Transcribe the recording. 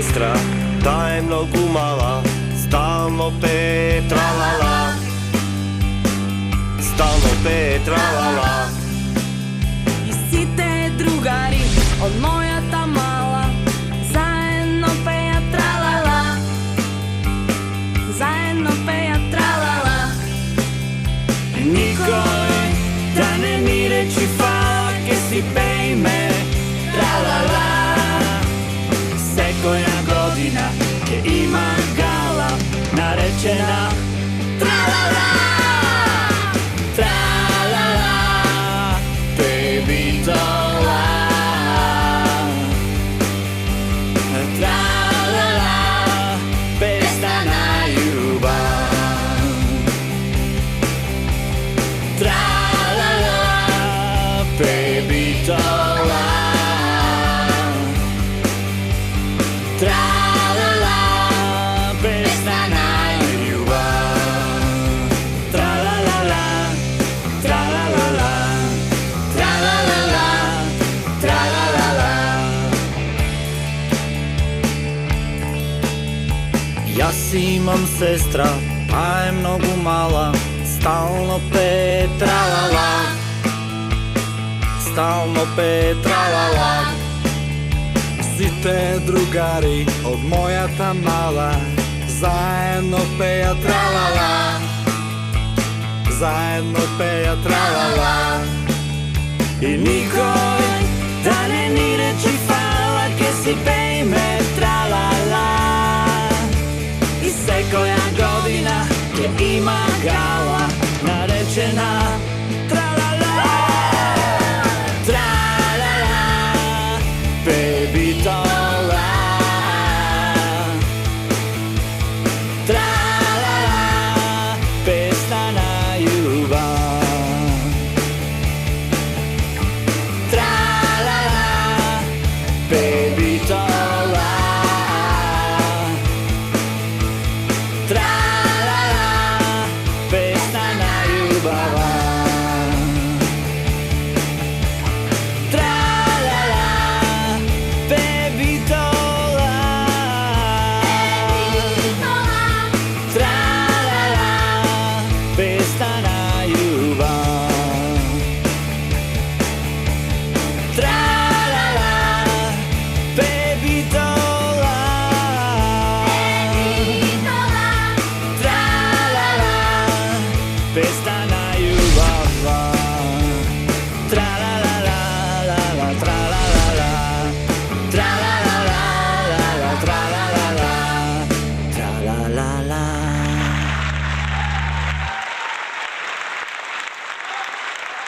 sestra tajemnogu mala, stalno pe tralala, stalno pe tralala. I svi te drugari od moja ta mala, zajedno peja tralala, zajedno peja tralala. Nikoj da ne mi reći hvala, che si pej me tralala. Koja godina che ima gala narečena tralala, tralala, baby dola, tralala, bestana ljubav, tralala, baby dola. Tralala, bestana ljubav. Tralalala, tralalala, tralalala, tralalala. Ja si imam sestra, pa je mnogo mala, stalno pe tralala, stalno pe tralala. Svi te drugari od moja ta mala, zajedno peja tralala, zajedno peja tralala. I nikoj da ne ni reći hvala, che si pej me tralala. I se koja godina che ima gala narečena tralala, tralala, baby dola, tralala, bestana ljubav, tralala, baby dola, tralala, bestana ljubav. Bestana ljubav, tralala, baby dola, tralala, bestana ljubav.